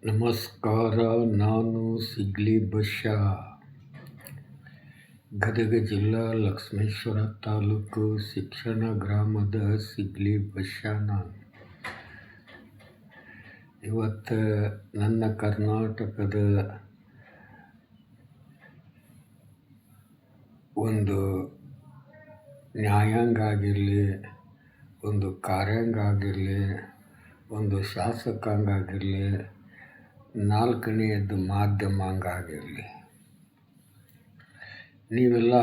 ನಮಸ್ಕಾರ. ನಾನು ಸಿಗ್ಲಿ ಬಶ್ಯಾ, ಗದಗ ಜಿಲ್ಲಾ ಲಕ್ಷ್ಮೇಶ್ವರ ತಾಲೂಕು ಶಿಕ್ಷಣ ಗ್ರಾಮದ ಸಿಗ್ಲಿ ಬಶ್ಯಾ. ನಾನು ಇವತ್ತು ನನ್ನ ಕರ್ನಾಟಕದ ಒಂದು ನ್ಯಾಯಾಂಗ ಆಗಿರಲಿ, ಒಂದು ಕಾರ್ಯಾಂಗ ಆಗಿರಲಿ, ಒಂದು ಶಾಸಕಾಂಗ ಆಗಿರಲಿ, ನಾಲ್ಕನೆಯದು ಮಾಧ್ಯಮಾಂಗ ಆಗಿರಲಿ, ನೀವೆಲ್ಲ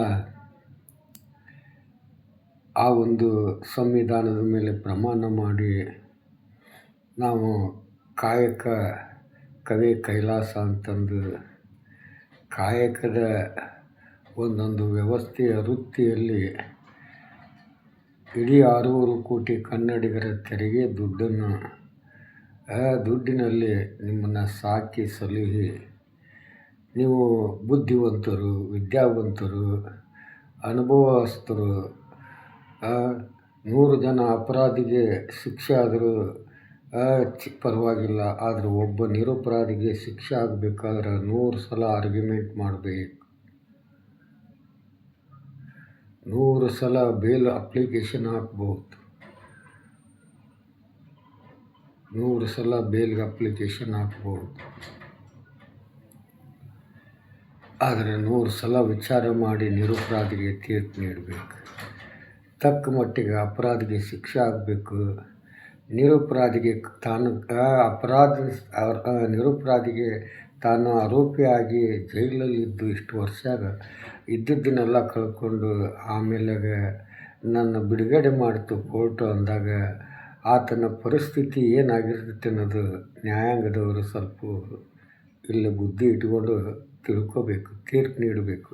ಆ ಒಂದು ಸಂವಿಧಾನದ ಮೇಲೆ ಪ್ರಮಾಣ ಮಾಡಿ ನಾವು ಕಾಯಕ ಕವಿ ಕೈಲಾಸ ಅಂತಂದು ಕಾಯಕದ ಒಂದೊಂದು ವ್ಯವಸ್ಥೆಯ ವೃತ್ತಿಯಲ್ಲಿ ಇಡೀ 600 ಕೋಟಿ ಕನ್ನಡಿಗರ ತೆರಿಗೆ ದುಡ್ಡಿನಲ್ಲಿ ನಿಮ್ಮನ್ನು ಸಾಕಿ ಸಲಹಿ ನೀವು ಬುದ್ಧಿವಂತರು, ವಿದ್ಯಾವಂತರು, ಅನುಭವಸ್ಥರು, 100 ಜನ ಅಪರಾಧಿಗೆ ಶಿಕ್ಷೆ ಆದರೂ ಪರವಾಗಿಲ್ಲ, ಆದರೆ ಒಬ್ಬ ನಿರಪರಾಧಿಗೆ ಶಿಕ್ಷೆ ಆಗಬೇಕಾದ್ರೆ 100 ಸಲ ಆರ್ಗ್ಯುಮೆಂಟ್ ಮಾಡಬೇಕು, 100 ಸಲ ಬೇಲ್ ಅಪ್ಲಿಕೇಶನ್ ಹಾಕ್ಬೋದು, 100 ಸಲ ಬೇಲ್ಗೆ ಅಪ್ಲಿಕೇಶನ್ ಹಾಕ್ಬೋದು, ಆದರೆ 100 ಸಲ ವಿಚಾರ ಮಾಡಿ ನಿರಪರಾಧಿಗೆ ತೀರ್ಪು ನೀಡಬೇಕು. ತಕ್ಕ ಮಟ್ಟಿಗೆ ಅಪರಾಧಿಗೆ ಶಿಕ್ಷೆ ಆಗಬೇಕು. ನಿರಪರಾಧಿಗೆ ನಿರಪರಾಧಿಗೆ ತಾನು ಆರೋಪಿಯಾಗಿ ಜೈಲಲ್ಲಿದ್ದು ಇಷ್ಟು ವರ್ಷ ಇದ್ದಿದ್ದನ್ನೆಲ್ಲ ಕಳ್ಕೊಂಡು ಆಮೇಲೆ ನನ್ನ ಬಿಡುಗಡೆ ಮಾಡಿತು ಕೋರ್ಟು ಅಂದಾಗ ಆತನ ಪರಿಸ್ಥಿತಿ ಏನಾಗಿರ್ತೈತೆ ಅನ್ನೋದು ನ್ಯಾಯಾಂಗದವರು ಸ್ವಲ್ಪ ಇಲ್ಲಿ ಬುದ್ಧಿ ಇಟ್ಕೊಂಡು ತಿಳ್ಕೋಬೇಕು, ತೀರ್ಪು ನೀಡಬೇಕು.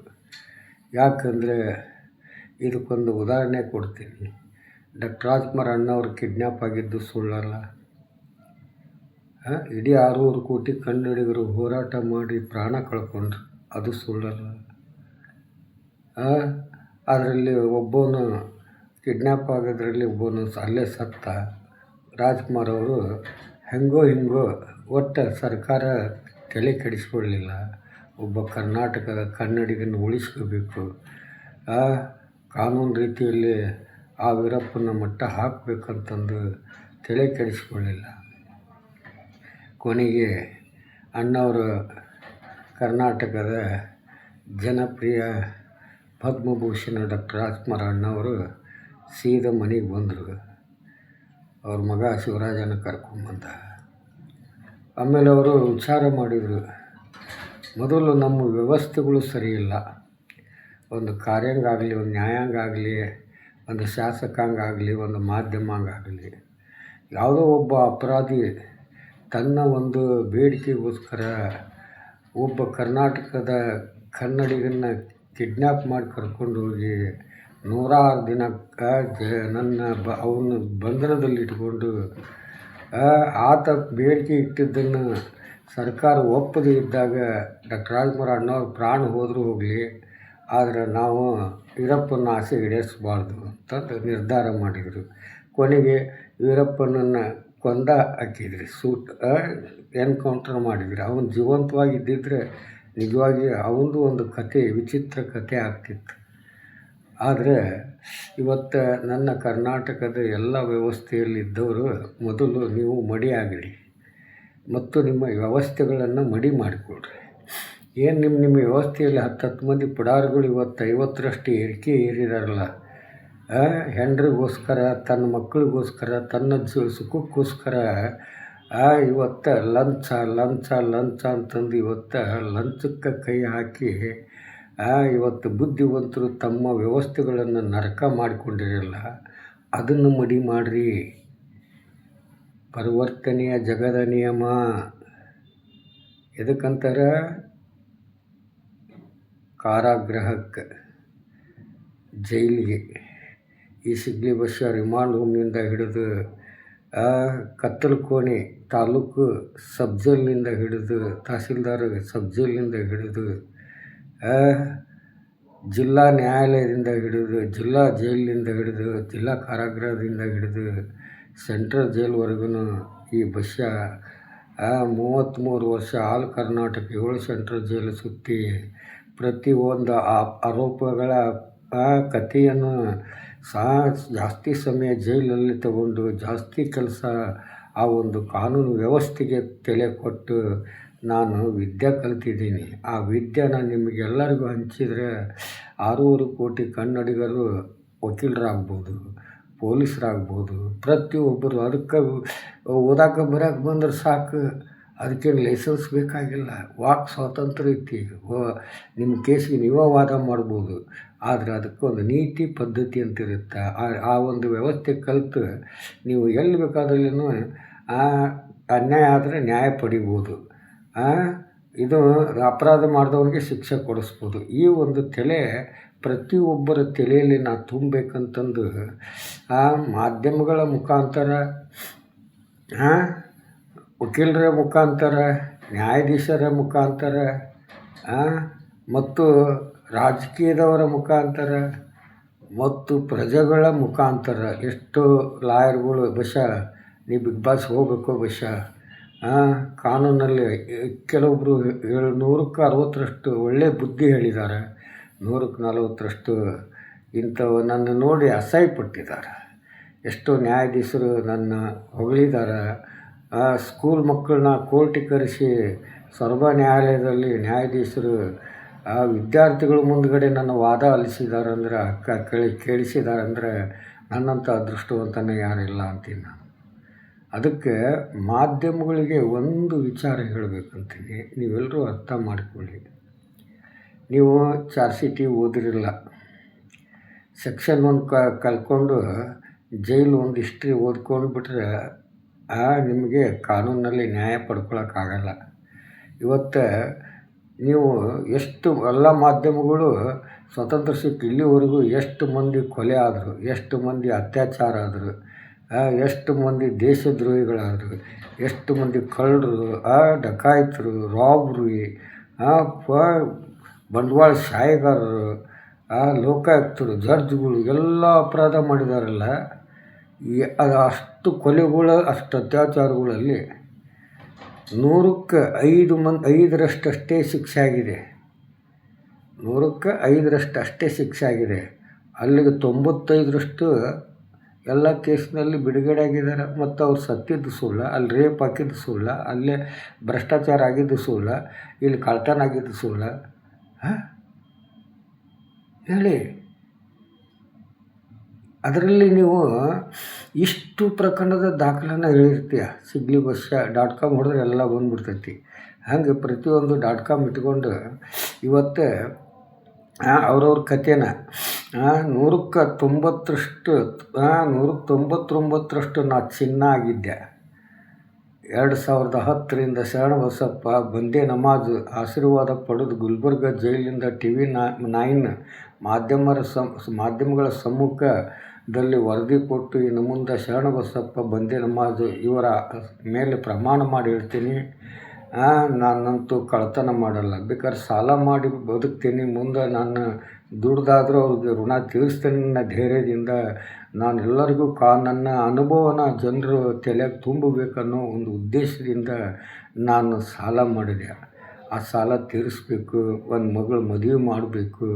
ಯಾಕಂದರೆ ಇದಕ್ಕೊಂದು ಉದಾಹರಣೆ ಕೊಡ್ತೀನಿ. ಡಾಕ್ಟರ್ ರಾಜ್ಕುಮಾರ್ ಅಣ್ಣವ್ರು ಕಿಡ್ನ್ಯಾಪ್ ಆಗಿದ್ದು ಸುಳ್ಳಲ್ಲ. ಇಡೀ 600 ಕೋಟಿ ಕನ್ನಡಿಗರು ಹೋರಾಟ ಮಾಡಿ ಪ್ರಾಣ ಕಳ್ಕೊಂಡ್ರು, ಅದು ಸುಳ್ಳಲ್ಲ. ಅದರಲ್ಲಿ ಒಬ್ಬನು ಕಿಡ್ನ್ಯಾಪ್ ಆಗೋದ್ರಲ್ಲಿ ಒಬ್ಬನು ಅಲ್ಲೇ ಸತ್ತ. ರಾಜ್ಕುಮಾರ್ ಅವರು ಹೆಂಗೋ ಒಟ್ಟು ಸರ್ಕಾರ ತಲೆ ಕೆಡಿಸ್ಕೊಳ್ಳಲಿಲ್ಲ. ಒಬ್ಬ ಕರ್ನಾಟಕದ ಕನ್ನಡಿಗನ ಉಳಿಸ್ಕೋಬೇಕು, ಕಾನೂನು ರೀತಿಯಲ್ಲಿ ಆ ವೀರಪ್ಪನ ಮಟ್ಟ ಹಾಕಬೇಕಂತಂದು ತಲೆ ಕೆಡಿಸ್ಕೊಳ್ಳಿಲ್ಲ. ಕೊನೆಗೆ ಅಣ್ಣವರು ಕರ್ನಾಟಕದ ಜನಪ್ರಿಯ ಪದ್ಮಭೂಷಣ ಡಾಕ್ಟರ್ ರಾಜ್ಕುಮಾರ್ ಅಣ್ಣವರು ಸೀದಾ ಮನೆಗೆ ಬಂದರು. ಅವ್ರ ಮಗ ಶಿವರಾಜನ ಕರ್ಕೊಂಬಂದ. ಆಮೇಲೆ ಅವರು ವಿಚಾರ ಮಾಡಿದರು, ಮೊದಲು ನಮ್ಮ ವ್ಯವಸ್ಥೆಗಳು ಸರಿಯಿಲ್ಲ. ಒಂದು ಕಾರ್ಯಾಂಗ ಆಗಲಿ, ಒಂದು ನ್ಯಾಯಾಂಗ ಆಗಲಿ, ಒಂದು ಶಾಸಕಾಂಗ ಆಗಲಿ, ಒಂದು ಮಾಧ್ಯಮಾಂಗ ಆಗಲಿ, ಯಾವುದೋ ಒಬ್ಬ ಅಪರಾಧಿ ತನ್ನ ಒಂದು ಬೇಡಿಕೆಗೋಸ್ಕರ ಒಬ್ಬ ಕರ್ನಾಟಕದ ಕನ್ನಡಿಗನ್ನ ಕಿಡ್ನ್ಯಾಪ್ ಮಾಡಿ ಕರ್ಕೊಂಡು ಹೋಗಿ 106 ದಿನ ಅವನು ಬಂಧನದಲ್ಲಿಟ್ಕೊಂಡು ಆತ ಬೇಡಿಕೆ ಇಟ್ಟಿದ್ದನ್ನು ಸರ್ಕಾರ ಒಪ್ಪದೇ ಇದ್ದಾಗ ಡಾಕ್ಟರ್ ರಾಜ್ಕುಮಾರ್ ಅಣ್ಣವ್ರ ಪ್ರಾಣ ಹೋದರೂ ಹೋಗಲಿ, ಆದರೆ ನಾವು ವೀರಪ್ಪನ ಆಸೆ ಈಡೇರಿಸಬಾರ್ದು ಅಂತಂದು ನಿರ್ಧಾರ ಮಾಡಿದರು. ಕೊನೆಗೆ ವೀರಪ್ಪನನ್ನು ಕೊಂದ ಹಾಕಿದ್ರಿ, ಎನ್ಕೌಂಟರ್ ಮಾಡಿದ್ರಿ. ಅವನು ಜೀವಂತವಾಗಿ ಇದ್ದಿದ್ದರೆ ನಿಜವಾಗಿ ಅವನದು ಒಂದು ಕತೆ, ವಿಚಿತ್ರ ಕತೆ ಆಗ್ತಿತ್ತು. ಆದರೆ ಇವತ್ತು ನನ್ನ ಕರ್ನಾಟಕದ ಎಲ್ಲ ವ್ಯವಸ್ಥೆಯಲ್ಲಿದ್ದವರು ಮೊದಲು ನೀವು ಮಡಿಯಾಗಿರಿ ಮತ್ತು ನಿಮ್ಮ ವ್ಯವಸ್ಥೆಗಳನ್ನು ಮಡಿ ಮಾಡಿಕೊಡ್ರಿ. ಏನು ನಿಮ್ಮ ವ್ಯವಸ್ಥೆಯಲ್ಲಿ 10 ಮಂದಿ ಪುಡಾರಿಗಳು ಇವತ್ತು 50ರಷ್ಟು ಏರಿದಾರಲ್ಲ, ಹೆಂಡ್ರಿಗೋಸ್ಕರ, ತನ್ನ ಮಕ್ಕಳಿಗೋಸ್ಕರ, ತನ್ನ ಸುಖಕ್ಕೋಸ್ಕರ ಇವತ್ತು ಲಂಚ ಅಂತಂದು ಇವತ್ತು ಲಂಚಕ್ಕೆ ಕೈ ಹಾಕಿ ಇವತ್ತು ಬುದ್ಧಿವಂತರು ತಮ್ಮ ವ್ಯವಸ್ಥೆಗಳನ್ನು ನರಕ ಮಾಡಿಕೊಂಡಿರಲ್ಲ, ಅದನ್ನು ಮಡಿ ಮಾಡಿರಿ. ಪರಿವರ್ತನೆಯ ಜಗದ ನಿಯಮ ಎದಕ್ಕಂತಾರೆ? ಕಾರಾಗೃಹಕ್ಕೆ, ಜೈಲಿಗೆ. ಈ ಸಿಗ್ಲಿ ಬಶ್ಯಾ ರಿಮಾಂಡ್ ಹೋಮ್ನಿಂದ ಹಿಡಿದು ಕತ್ತಲಕೋಣೆ ತಾಲೂಕು ಸಬ್ ಜೈಲಿನಿಂದ ಹಿಡಿದು ತಹಸೀಲ್ದಾರ್ ಸಬ್ ಜೈಲಿನಿಂದ ಹಿಡಿದು ಜಿಲ್ಲಾ ನ್ಯಾಯಾಲಯದಿಂದ ಹಿಡಿದು ಜಿಲ್ಲಾ ಜೈಲಿನಿಂದ ಹಿಡಿದು ಜಿಲ್ಲಾ ಕಾರಾಗೃಹದಿಂದ ಹಿಡಿದು ಸೆಂಟ್ರಲ್ ಜೈಲ್ವರೆಗೂ ಈ ಬಶ್ಯಾ 33 ವರ್ಷ ಆಲ್ ಕರ್ನಾಟಕ 7 ಸೆಂಟ್ರಲ್ ಜೈಲು ಸುತ್ತಿ ಪ್ರತಿಯೊಂದು ಆರೋಪಗಳ ಕಥೆಯನ್ನು ಜಾಸ್ತಿ ಸಮಯ ಜೈಲಲ್ಲಿ ತಗೊಂಡು ಜಾಸ್ತಿ ಕೆಲಸ ಆ ಒಂದು ಕಾನೂನು ವ್ಯವಸ್ಥೆಗೆ ತಲೆ ಕೊಟ್ಟು ನಾನು ವಿದ್ಯೆ ಕಲ್ತಿದ್ದೀನಿ. ಆ ವಿದ್ಯೆನ ನಿಮಗೆಲ್ಲರಿಗೂ ಹಂಚಿದರೆ 6.5 ಕೋಟಿ ಕನ್ನಡಿಗರು ವಕೀಲರಾಗ್ಬೋದು, ಪೊಲೀಸರಾಗ್ಬೋದು, ಪ್ರತಿಯೊಬ್ಬರು. ಅದಕ್ಕೆ ಓದಾಕ ಬರೋಕೆ ಬಂದ್ರೆ ಸಾಕು, ಅದಕ್ಕೇನು ಲೈಸೆನ್ಸ್ ಬೇಕಾಗಿಲ್ಲ. ವಾಕ್ ಸ್ವಾತಂತ್ರ್ಯ ಐತಿ, ನಿಮ್ಮ ಕೇಸಿಗೆ ನೀವೇ ವಾದ ಮಾಡ್ಬೋದು. ಆದರೆ ಅದಕ್ಕೊಂದು ನೀತಿ ಪದ್ಧತಿ ಅಂತಿರುತ್ತೆ. ಆ ಒಂದು ವ್ಯವಸ್ಥೆ ಕಲಿತು ನೀವು ಎಲ್ಲಿ ಬೇಕಾದ್ರೂ ಅನ್ಯಾಯ ಆದರೆ ನ್ಯಾಯ ಪಡಿಬೋದು. ಇದು ಅಪರಾಧ ಮಾಡಿದವನಿಗೆ ಶಿಕ್ಷೆ ಕೊಡಿಸ್ಬೋದು. ಈ ಒಂದು ತಲೆ ಪ್ರತಿಯೊಬ್ಬರ ತಲೆಯಲ್ಲಿ ನಾವು ತುಂಬಬೇಕಂತಂದು ಮಾಧ್ಯಮಗಳ ಮುಖಾಂತರ, ವಕೀಲರ ಮುಖಾಂತರ, ನ್ಯಾಯಾಧೀಶರ ಮುಖಾಂತರ ಮತ್ತು ರಾಜಕೀಯದವರ ಮುಖಾಂತರ ಮತ್ತು ಪ್ರಜೆಗಳ ಮುಖಾಂತರ ಎಷ್ಟೋ ಲಾಯರ್ಗಳು ನೀ ಬಿಗ್ ಬಾಸ್ ಹೋಗಬೇಕು ಕಾನೂನಲ್ಲಿ ಕೆಲವೊಬ್ಬರು 160ರಷ್ಟು ಒಳ್ಳೆಯ ಬುದ್ಧಿ ಹೇಳಿದ್ದಾರೆ, 140ರಷ್ಟು ಇಂಥವು ನನ್ನ ನೋಡಿ ಅಸಹ್ಯಪಟ್ಟಿದ್ದಾರೆ. ಎಷ್ಟೋ ನ್ಯಾಯಾಧೀಶರು ನನ್ನ ಹೊಗಳಿದ್ದಾರೆ. ಸ್ಕೂಲ್ ಮಕ್ಕಳನ್ನ ಕೋರ್ಟಿಗೆ ಕರೆಸಿ ಸರ್ವ ನ್ಯಾಯಾಲಯದಲ್ಲಿ ನ್ಯಾಯಾಧೀಶರು ವಿದ್ಯಾರ್ಥಿಗಳ ಮುಂದುಗಡೆ ನನ್ನ ವಾದ ಆಲಿಸಿದ್ದಾರೆ ಅಂದ್ರೆ ಕೇಳಿಸಿದ್ದಾರೆ ಅಂದರೆ ನನ್ನಂಥ ಅದೃಷ್ಟವಂತನೇ ಯಾರಿಲ್ಲ ಅಂತೀನಿ ನಾನು. ಅದಕ್ಕೆ ಮಾಧ್ಯಮಗಳಿಗೆ ಒಂದು ವಿಚಾರ ಹೇಳಬೇಕಂತೀನಿ, ನೀವೆಲ್ಲರೂ ಅರ್ಥ ಮಾಡಿಕೊಳ್ಳಿ. ನೀವು ಚಾರ್ಜ್ ಓದಿರಲ್ಲ, ಸೆಕ್ಷನ್ 1 ಕಲ್ತ್ಕೊಂಡು ಜೈಲು ಒಂದು ಹಿಸ್ಟ್ರಿ ಓದ್ಕೊಂಡು ಬಿಟ್ಟರೆ ನಿಮಗೆ ಕಾನೂನಲ್ಲಿ ನ್ಯಾಯ ಪಡ್ಕೊಳಕ್ಕಾಗಲ್ಲ. ಇವತ್ತು ನೀವು ಎಷ್ಟು ಎಲ್ಲ ಮಾಧ್ಯಮಗಳು ಸ್ವತಂತ್ರ ಸಿಕ್ಕ ಇಲ್ಲಿವರೆಗೂ ಎಷ್ಟು ಮಂದಿ ಕೊಲೆ ಆದರು, ಎಷ್ಟು ಮಂದಿ ಅತ್ಯಾಚಾರ ಆದರು, ಎಷ್ಟು ಮಂದಿ ದೇಶದ್ರೋಹಿಗಳಾದರು, ಎಷ್ಟು ಮಂದಿ ಕಳ್ಳರು, ಡಕಾಯಿತರು, ರಾಬ್ರಿ, ಬಂಡವಾಳ ಶಾಹಿಗಾರರು, ಲೋಕಾಯುಕ್ತರು, ಜಡ್ಜ್ಗಳು ಎಲ್ಲ ಅಪರಾಧ ಮಾಡಿದಾರಲ್ಲ. ಅದು ಅಷ್ಟು ಕೊಲೆಗಳು, ಅಷ್ಟು ಅತ್ಯಾಚಾರಗಳಲ್ಲಿ 100ಕ್ಕೆ 5ರಷ್ಟೇ ಶಿಕ್ಷೆ ಆಗಿದೆ. 100ಕ್ಕೆ 5ರಷ್ಟು ಅಷ್ಟೇ ಶಿಕ್ಷೆ ಆಗಿದೆ. ಅಲ್ಲಿಗೆ 95ರಷ್ಟು ಎಲ್ಲ ಕೇಸ್ನಲ್ಲಿ ಬಿಡುಗಡೆ ಆಗಿದ್ದಾರೆ. ಮತ್ತು ಅವ್ರು ಸತ್ತಿದ್ದು ಸುಳ್ಳು, ಅಲ್ಲಿ ರೇಪ್ ಹಾಕಿದ್ದು ಸುಳ್ಳು, ಅಲ್ಲೇ ಭ್ರಷ್ಟಾಚಾರ ಆಗಿದ್ದು ಸುಳ್ಳು, ಇಲ್ಲಿ ಕಳ್ತನ ಆಗಿದ್ದು ಸುಳ್ಳು. ಹೇಳಿ, ಅದರಲ್ಲಿ ನೀವು ಇಷ್ಟು ಪ್ರಕರಣದ ದಾಖಲೆನ ಹೇಳಿರ್ತೀಯ. sigli.com ಹೊಡೆದ್ರೆ ಎಲ್ಲ ಬಂದುಬಿಡ್ತೈತಿ. ಹಾಗೆ ಪ್ರತಿಯೊಂದು .com ಇಟ್ಕೊಂಡು ಇವತ್ತು ಅವ್ರವ್ರ ಕಥೆನ 100ಕ್ಕೆ 99ರಷ್ಟು ನಾ ಚಿನ್ನ ಆಗಿದ್ದೆ. 2010ರಿಂದ ಶರಣಬಸಪ್ಪ ಬಂದೇ ನಮಾಜ್ ಆಶೀರ್ವಾದ ಪಡೆದು ಗುಲ್ಬರ್ಗ ಜೈಲಿಂದ TV9 ಮಾಧ್ಯಮಗಳ ಸಮ್ಮುಖದಲ್ಲಿ ವರದಿ ಕೊಟ್ಟು ಇನ್ನು ಮುಂದೆ ಶರಣಬಸಪ್ಪ ಬಂದೇ ನಮಾಜ್ ಇವರ ಮೇಲೆ ಪ್ರಮಾಣ ಮಾಡಿ ಹೇಳ್ತೀನಿ, ನಾನಂತೂ ಕಳ್ತನ ಮಾಡಲ್ಲ, ಬೇಕಾದ್ರೆ ಸಾಲ ಮಾಡಿ ಬದುಕ್ತೀನಿ, ಮುಂದೆ ನಾನು ದುಡ್ದಾದರೂ ಅವ್ರಿಗೆ ಋಣ ತೀರಿಸ್ತೇನೆ ನನ್ನ ಧೈರ್ಯದಿಂದ. ನಾನು ಎಲ್ಲರಿಗೂ ನನ್ನ ಅನುಭವನ ಜನರು ತಲೆಗೆ ತುಂಬಬೇಕನ್ನೋ ಒಂದು ಉದ್ದೇಶದಿಂದ ನಾನು ಸಾಲ ಮಾಡಿದೆ. ಆ ಸಾಲ ತೀರಿಸ್ಬೇಕು, ಒಂದು ಮಗಳು ಮದುವೆ ಮಾಡಬೇಕು.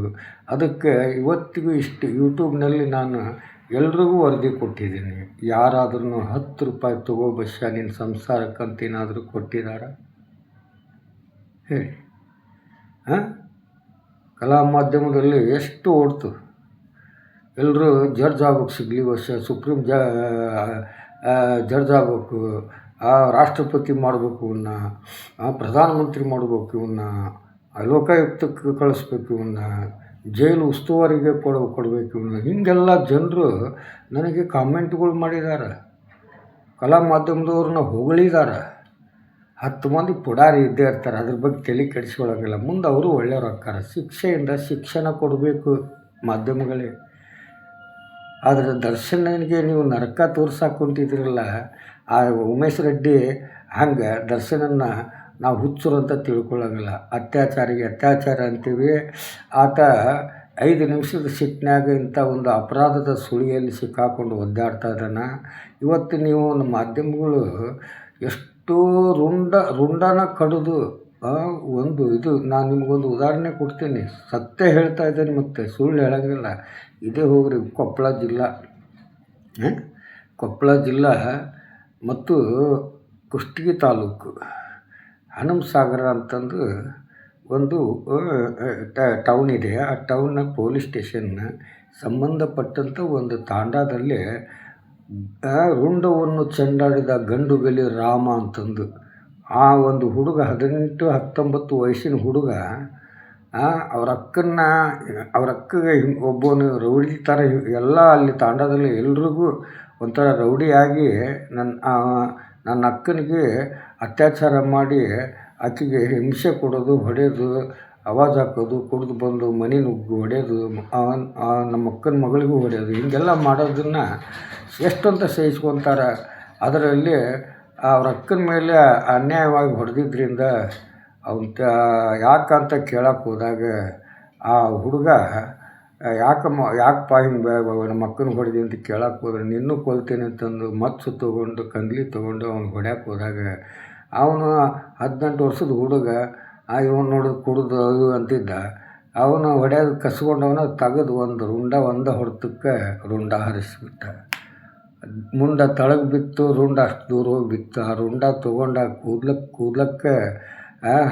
ಅದಕ್ಕೆ ಇವತ್ತಿಗೂ ಇಷ್ಟು ಯೂಟ್ಯೂಬ್ನಲ್ಲಿ ನಾನು ಎಲ್ರಿಗೂ ವರದಿ ಕೊಟ್ಟಿದ್ದೀನಿ. ಯಾರಾದ್ರೂ ₹10 ತಗೋ ನಿನ್ನ ಸಂಸಾರಕ್ಕಂತ ಏನಾದರೂ ಕೊಟ್ಟಿದ್ದಾರಾ ಹೇಳಿ? ಕಲಾ ಮಾಧ್ಯಮದಲ್ಲಿ ಎಷ್ಟು ಓಡ್ತು. ಎಲ್ಲರೂ ಜಡ್ಜ್ ಆಗ್ಬೇಕು, ಸುಪ್ರೀಂ ಜಡ್ಜ್ ಆಗಬೇಕು, ರಾಷ್ಟ್ರಪತಿ ಮಾಡಬೇಕು, ಇವನ್ನ ಪ್ರಧಾನಮಂತ್ರಿ ಮಾಡಬೇಕು, ಇವನ್ನ ಲೋಕಾಯುಕ್ತಕ್ಕೆ ಕಳಿಸ್ಬೇಕು, ಇವನ್ನ ಜೈಲು ಉಸ್ತುವಾರಿಗೆ ಕೊಡಬೇಕು, ಇವನ್ನ ಹೀಗೆಲ್ಲ ಜನರು ನನಗೆ ಕಾಮೆಂಟ್ಗಳು ಮಾಡಿದ್ದಾರೆ. ಕಲಾ ಮಾಧ್ಯಮದವ್ರನ್ನ ಹೊಗಳಿದ್ದಾರೆ. 10 ಮಂದಿ ಪುಡಾರಿ ಇದ್ದೇ ಇರ್ತಾರೆ, ಅದ್ರ ಬಗ್ಗೆ ತಲೆ ಕೆಡಿಸ್ಕೊಳ್ಳೋಂಗಿಲ್ಲ. ಮುಂದೆ ಅವರು ಒಳ್ಳೆಯವ್ರು ಆಗ್ತಾರೆ. ಶಿಕ್ಷೆಯಿಂದ ಶಿಕ್ಷಣ ಕೊಡಬೇಕು ಮಾಧ್ಯಮಗಳೇ. ಆದರೆ ದರ್ಶನ್ಗೆ ನೀವು ನರಕ ತೋರ್ಸಾಕೊಂತಿದ್ರಲ್ಲ, ಆ ಉಮೇಶ್ ರೆಡ್ಡಿ ಹಂಗೆ ದರ್ಶನನ್ನು ನಾವು ಹುಚ್ಚರು ಅಂತ ತಿಳ್ಕೊಳ್ಳೋಂಗಿಲ್ಲ. ಅತ್ಯಾಚಾರಿಗೆ ಅತ್ಯಾಚಾರ ಅಂತೀವಿ. ಆತ 5 ನಿಮಿಷದ ಸಿಟ್ಟಿನಾಗ ಇಂಥ ಒಂದು ಅಪರಾಧದ ಸುಳಿಯಲ್ಲಿ ಸಿಕ್ಕಾಕೊಂಡು ಒದ್ದಾಡ್ತಾ ಇದ್ದಾನೆ. ಇವತ್ತು ನೀವು ನಮ್ಮ ಮಾಧ್ಯಮಗಳು ಎಷ್ಟು ಎಷ್ಟು ರುಂಡನ ಕಡಿದು ಒಂದು ಇದು ನಾನು ನಿಮಗೊಂದು ಉದಾಹರಣೆ ಕೊಡ್ತೀನಿ. ಸತ್ಯ ಹೇಳ್ತಾ ಇದ್ದೇನೆ ಮತ್ತು ಸುಳ್ಳು ಹೇಳೋಂಗಿಲ್ಲ. ಇದೇ ಹೋಗ್ರಿ ಕೊಪ್ಪಳ ಜಿಲ್ಲಾ ಕೊಪ್ಪಳ ಜಿಲ್ಲಾ ಮತ್ತು ಕುಷ್ಟಗಿ ತಾಲೂಕು ಹನುಮಸಾಗರ ಅಂತಂದು ಒಂದು ಟೌನ್ ಇದೆ. ಆ ಟೌನ್ನ ಪೊಲೀಸ್ ಸ್ಟೇಷನ್ನ ಸಂಬಂಧಪಟ್ಟಂಥ ಒಂದು ತಾಂಡಾದಲ್ಲಿ ರುಂಡವನ್ನು ಚೆಂಡಾಡಿದ ಗಂಡುಗಲಿ ರಾಮ ಅಂತಂದು ಆ ಒಂದು ಹುಡುಗ 18-19 ವಯಸ್ಸಿನ ಹುಡುಗ ಅವ್ರ ಅಕ್ಕಗೆ ಒಬ್ಬನು ರೌಡಿ ಥರ ಎಲ್ಲ ಅಲ್ಲಿ ತಾಂಡಾದಲ್ಲಿ ಎಲ್ರಿಗೂ ಒಂಥರ ರೌಡಿಯಾಗಿ ನನ್ನ ಅಕ್ಕನಿಗೆ ಅತ್ಯಾಚಾರ ಮಾಡಿ ಆಕೆಗೆ ಹಿಂಸೆ ಕೊಡೋದು, ಹೊಡೆಯೋದು, ಆವಾಜ್ ಹಾಕೋದು, ಕುಡಿದು ಬಂದು ಮನೆ ನುಗ್ಗು ಹೊಡೆಯೋದು, ನಮ್ಮ ಅಕ್ಕನ ಮಗಳಿಗೂ ಹೊಡೆಯೋದು, ಹೀಗೆಲ್ಲ ಮಾಡೋದನ್ನು ಎಷ್ಟಂತ ಸಹಿಸ್ಕೊತಾರೆ. ಅದರಲ್ಲಿ ಅವ್ರ ಅಕ್ಕನ ಮೇಲೆ ಅನ್ಯಾಯವಾಗಿ ಹೊಡೆದಿದ್ದರಿಂದ ಯಾಕಂತ ಕೇಳಕ್ಕೆ ಹೋದಾಗ ಆ ಹುಡುಗ ಯಾಕಪ್ಪ ಹಿಂಗೆ ನಮ್ಮ ಅಕ್ಕನ ಹೊಡೆದಿ ಅಂತ ಕೇಳಕ್ಕೆ ಹೋದ್ರೆ ನಿನ್ನೂ ಕೊಲ್ತೇನೆ ಅಂತಂದು ಮಚ್ಚು ತೊಗೊಂಡು ಕಂಗ್ಲಿ ತೊಗೊಂಡು ಅವ್ನು ಹೊಡ್ಯಕ್ಕೆ ಹೋದಾಗ ಅವನು 18 ವರ್ಷದ ಹುಡುಗ ಇವನು ನೋಡೋದು ಕುಡಿದು ಅಂತಿದ್ದ. ಅವನು ಹೊಡೆಯೋದು ಕಸ್ಕೊಂಡವನ ತೆಗೆದು ಒಂದು ರುಂಡ ಹೊಡೆತಕ್ಕೆ ರುಂಡ ಹರಿಸ್ಬಿಟ್ಟ. ಮುಂಡ ತಳಗೆ ಬಿತ್ತು, ರುಂಡ ಅಷ್ಟು ದೂರ ಹೋಗಿ ಬಿತ್ತು. ಆ ರುಂಡ ತೊಗೊಂಡು ಕೂದ್ಲಕ್ಕೆ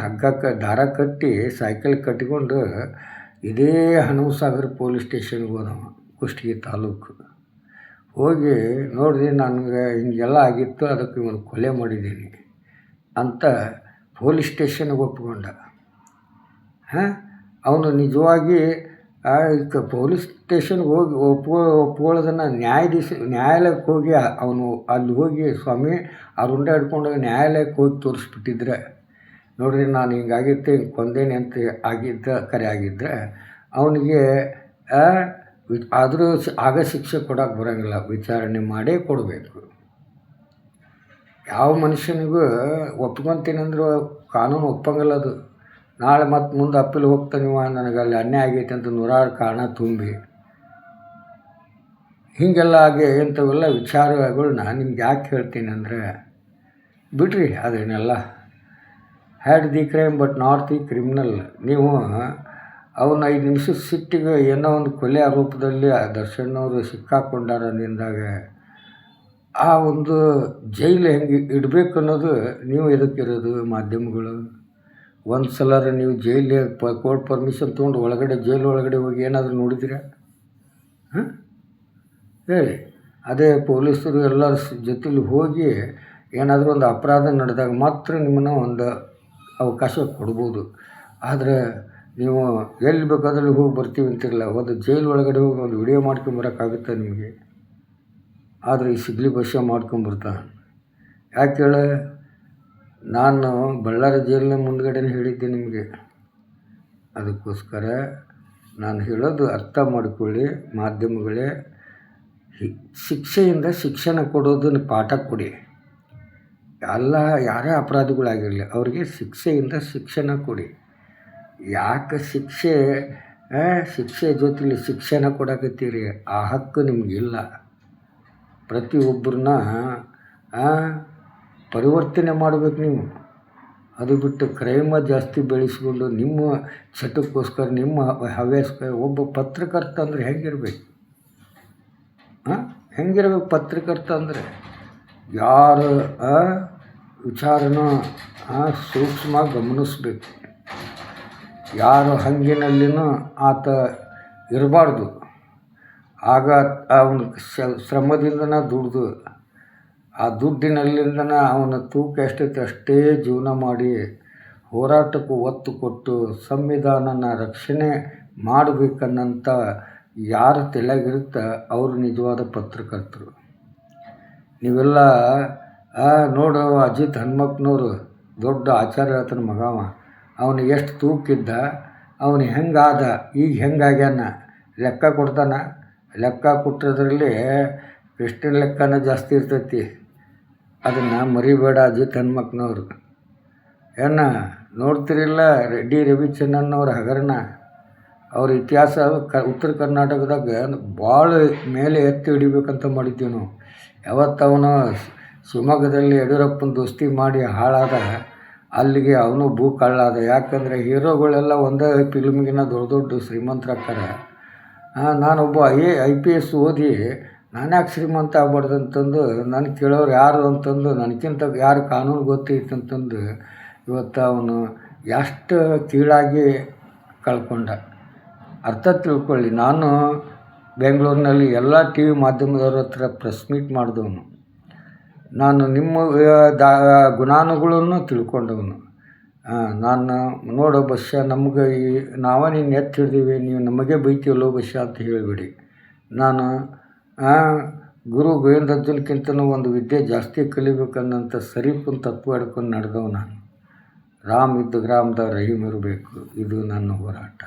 ಹಗ್ಗಕ್ಕೆ ದಾರ ಕಟ್ಟಿ ಸೈಕಲ್ ಕಟ್ಟಿಕೊಂಡು ಇದೇ ಹನುಮಸಾಗರ ಪೊಲೀಸ್ ಸ್ಟೇಷನ್ಗೆ ಹೋದವ, ಕುಷ್ಟಗಿ ತಾಲೂಕು. ಹೋಗಿ ನೋಡ್ರಿ ನನಗೆ ಹಿಂಗೆಲ್ಲ ಆಗಿತ್ತು, ಅದಕ್ಕೆ ಇವನು ಕೊಲೆ ಮಾಡಿದ್ದೀನಿ ಅಂತ ಪೊಲೀಸ್ ಸ್ಟೇಷನ್ಗೆ ಒಪ್ಕೊಂಡ. ಅವನು ನಿಜವಾಗಿ ಪೊಲೀಸ್ ಸ್ಟೇಷನ್ಗೆ ಹೋಗಿ ಒಪ್ಕೊಳ್ಳೋದನ್ನು ನ್ಯಾಯಾಲಯಕ್ಕೆ ಹೋಗಿ ಅವನು ಅಲ್ಲಿ ಹೋಗಿ ಸ್ವಾಮಿ ಆ ರುಂಡ ಹಿಡ್ಕೊಂಡೋಗಿ ನ್ಯಾಯಾಲಯಕ್ಕೆ ಹೋಗಿ ತೋರಿಸ್ಬಿಟ್ಟಿದ್ರೆ, ನೋಡಿರಿ ನಾನು ಹಿಂಗಾಗಿತ್ತು, ಹಿಂಗೆ ಕೊಂದೇನೆ ಅಂತ ಕರೆ ಆಗಿದ್ದರೆ ಅವನಿಗೆ ಆದರೂ ಆಗ ಶಿಕ್ಷೆ ಕೊಡೋಕೆ ಬರೋಂಗಿಲ್ಲ, ವಿಚಾರಣೆ ಮಾಡೇ ಕೊಡಬೇಕು. ಯಾವ ಮನುಷ್ಯನಿಗೂ ಒಪ್ಕೊತೀನಿ ಅಂದರೂ ಕಾನೂನು ಒಪ್ಪಂಗಿಲ್ಲ. ಅದು ನಾಳೆ ಮತ್ತು ಮುಂದೆ ಅಪ್ಪೀಲ್ ಹೋಗ್ತಾನಿವ, ನನಗೆ ಅಲ್ಲಿ ಅನ್ಯಾಯ ಆಗೈತೆ ಅಂತ 100 ಕಾರಣ ತುಂಬಿ ಹೀಗೆಲ್ಲ ಆಗಿ ಇಂಥವೆಲ್ಲ ವಿಚಾರಗಳನ್ನ ನಿಮ್ಗೆ ಯಾಕೆ ಹೇಳ್ತೀನಿ ಅಂದರೆ, ಬಿಡ್ರಿ ಅದೇನೆಲ್ಲ. Had the crime but not the criminal. ನೀವು ಅವನ್ನ 5 ನಿಮಿಷದ ಸಿಟ್ಟಿಗೆ ಏನೋ ಒಂದು ಕೊಲೆ ಆರೋಪದಲ್ಲಿ ದರ್ಶನ್ ಅವರು ಸಿಕ್ಕಾಕೊಂಡಾರ ಅಂದಾಗ ಆ ಒಂದು ಜೈಲು ಹೆಂಗೆ ಇಡಬೇಕು ಅನ್ನೋದು ನೀವು ಎದಕ್ಕಿರೋದು ಮಾಧ್ಯಮಗಳು. ಒಂದು ಸಲ ನೀವು ಜೈಲಿಗೆ ಕೋರ್ಟ್ ಪರ್ಮಿಷನ್ ತೊಗೊಂಡು ಜೈಲು ಒಳಗಡೆ ಹೋಗಿ ಏನಾದರೂ ನೋಡಿದ್ದೀರಾ? ಹೇಳಿ. ಅದೇ ಪೊಲೀಸರು ಎಲ್ಲರ ಜೊತೆಲಿ ಹೋಗಿ ಏನಾದರೂ ಒಂದು ಅಪರಾಧ ನಡೆದಾಗ ಮಾತ್ರ ನಿಮ್ಮನ್ನು ಒಂದು ಅವಕಾಶ ಕೊಡ್ಬೋದು. ಆದರೆ ನೀವು ಎಲ್ಲಿ ಬೇಕಾದಲ್ಲಿ ಹೋಗಿ ಬರ್ತೀವಿ ಅಂತಿರಲ್ಲ, ಒಂದು ಜೈಲು ಒಳಗಡೆ ಹೋಗಿ ಒಂದು ವಿಡಿಯೋ ಮಾಡ್ಕೊಂಬರೋಕ್ಕಾಗುತ್ತೆ ನಿಮಗೆ? ಆದರೆ ಈ ಸಿಗ್ಲಿ ಬಸ್ಸ ಮಾಡ್ಕೊಂಬರ್ತಾನೆ. ಯಾಕೆ ಹೇಳ? ನಾನು ಬಳ್ಳಾರಿ ಜೈಲಿನ ಮುಂದ್ಗಡೆನೇ ಹೇಳಿದ್ದೆ ನಿಮಗೆ. ಅದಕ್ಕೋಸ್ಕರ ನಾನು ಹೇಳೋದು ಅರ್ಥ ಮಾಡಿಕೊಳ್ಳಿ ಮಾಧ್ಯಮಗಳೇ. ಶಿಕ್ಷೆಯಿಂದ ಶಿಕ್ಷಣ ಕೊಡೋದನ್ನು ಪಾಠ ಕೊಡಿ. ಯಾರೇ ಅಪರಾಧಿಗಳಾಗಿರಲಿ ಅವ್ರಿಗೆ ಶಿಕ್ಷೆಯಿಂದ ಶಿಕ್ಷಣ ಕೊಡಿ. ಯಾಕೆ ಶಿಕ್ಷೆ ಜೊತೆಲಿ ಶಿಕ್ಷಣ ಕೊಡಕತ್ತೀರಿ? ಆ ಹಕ್ಕು ನಿಮಗಿಲ್ಲ. ಪ್ರತಿಯೊಬ್ಬರನ್ನ ಪರಿವರ್ತನೆ ಮಾಡಬೇಕು ನೀವು. ಅದು ಬಿಟ್ಟು ಕ್ರೈಮ ಜಾಸ್ತಿ ಬೆಳೆಸ್ಕೊಂಡು ನಿಮ್ಮ ಚಟಕ್ಕೋಸ್ಕರ ನಿಮ್ಮ ಹವ್ಯಾಸಕ್ಕೆ ಒಬ್ಬ ಪತ್ರಕರ್ತ ಅಂದರೆ ಹೆಂಗಿರ್ಬೇಕು? ಹೆಂಗಿರ್ಬೇಕು ಪತ್ರಕರ್ತ ಅಂದರೆ? ಯಾರ ವಿಚಾರನ ಸೂಕ್ಷ್ಮ ಗಮನಿಸ್ಬೇಕು. ಯಾರ ಹಂಗಿನಲ್ಲಿನೂ ಆತ ಇರಬಾರ್ದು. ಆಗ ಅವನ ಶ್ರಮದಿಂದನೇ ದುಡ್ದು ಆ ದುಡ್ಡಿನಲ್ಲಿಂದನೇ ಅವನ ತೂಕ ಎಷ್ಟೈತೆ ಅಷ್ಟೇ ಜೀವನ ಮಾಡಿ ಹೋರಾಟಕ್ಕೂ ಒತ್ತು ಕೊಟ್ಟು ಸಂವಿಧಾನನ ರಕ್ಷಣೆ ಮಾಡಬೇಕನ್ನಂಥ ಯಾರ ತಲೆಯಾಗಿರುತ್ತೆ ಅವರು ನಿಜವಾದ ಪತ್ರಕರ್ತರು. ನೀವೆಲ್ಲ ನೋಡು, ಅಜಿತ್ ಹನುಮಕ್ಕನವರು ದೊಡ್ಡ ಆಚಾರ್ಯ ಹೇಳ್ತಾನೆ ಮಗವ. ಅವನು ಎಷ್ಟು ತೂಕಿದ್ದ, ಅವನು ಹೆಂಗಾದ, ಈಗ ಹೆಂಗಾಗ್ಯಾನ ಲೆಕ್ಕ ಕೊಡ್ತಾನೆ. ಲೆಕ್ಕ ಕೊಟ್ಟಿರೋದ್ರಲ್ಲಿ ಕ್ರಿಶ್ಚಿಯನ್ ಲೆಕ್ಕನ ಜಾಸ್ತಿ ಇರ್ತೈತಿ. ಅದನ್ನು ಮರಿಬೇಡ ಅಜಿತ್ ಹನುಮಕ್ಕನವರು. ನೋಡ್ತಿರಿಲ್ಲ ರೆಡ್ಡಿ ರವಿಚಂದ್ರನ್ ಹಗರಣ. ಅವ್ರ ಇತಿಹಾಸ ಉತ್ತರ ಕರ್ನಾಟಕದಾಗ ಭಾಳ ಮೇಲೆ ಎತ್ತಿ ಹಿಡಿಬೇಕಂತ ಮಾಡಿದ್ದೀವಿ ನಾವು. ಯಾವತ್ತು ಅವನು ಶಿವಮೊಗ್ಗದಲ್ಲಿ ಯಡಿಯೂರಪ್ಪನ ದೋಸ್ತಿ ಮಾಡಿ ಹಾಳಾದ, ಅಲ್ಲಿಗೆ ಅವನು ಭೂ ಕಳ್ಳಾದ. ಯಾಕಂದರೆ ಹೀರೋಗಳೆಲ್ಲ ಒಂದೇ ಫಿಲ್ಮಿಗಿನ ದೊಡ್ಡ ದೊಡ್ಡ ಶ್ರೀಮಂತರಾಗ್ತಾರೆ. ನಾನೊಬ್ಬ IPS ಓದಿ ನಾನ್ಯಾಕೆ ಶ್ರೀಮಂತ ಆಗ್ಬಾರ್ದು ಅಂತಂದು ನಾನು ಕೇಳೋರು ಯಾರು ಅಂತಂದು ನನಗಿಂತ ಯಾರು ಕಾನೂನು ಗೊತ್ತೈತೆ ಅಂತಂದು ಇವತ್ತು ಅವನು ಎಷ್ಟು ಕೀಳಾಗಿ ಕಳ್ಕೊಂಡ. ಅರ್ಥ ತಿಳ್ಕೊಳ್ಳಿ. ನಾನು ಬೆಂಗಳೂರಿನಲ್ಲಿ ಎಲ್ಲ TV ಮಾಧ್ಯಮದವ್ರ ಹತ್ರ ಪ್ರೆಸ್ ಮೀಟ್ ಮಾಡಿದವನು. ನಾನು ನಿಮ್ಮ ಗುಣಾನುಗಳನ್ನು ತಿಳ್ಕೊಂಡವನು. ನಾನು ನೋಡೋ ಬಸ್ಯ ನಮ್ಗೆ ನಾವೇ ನೀನು ಎತ್ತಿ ಹಿಡ್ದೀವಿ, ನೀವು ನಮಗೆ ಬೈತೀವಲ್ಲೋ ಬಸ್ಯ ಅಂತ ಹೇಳಿಬಿಡಿ. ನಾನು ಗುರು ಗೋವಿಂದಜ್ಜನಕ್ಕಿಂತನೂ ಒಂದು ವಿದ್ಯೆ ಜಾಸ್ತಿ ಕಲಿಬೇಕನ್ನಂಥ ಸರೀಫನ ತತ್ವ ಹಿಡ್ಕೊಂಡು ನಡೆದವ ನಾನು. ರಾಮ್ ಇದ್ದ ಗ್ರಾಮದ ರಹೀಮ್ ಇರಬೇಕು. ಇದು ನನ್ನ ಹೋರಾಟ.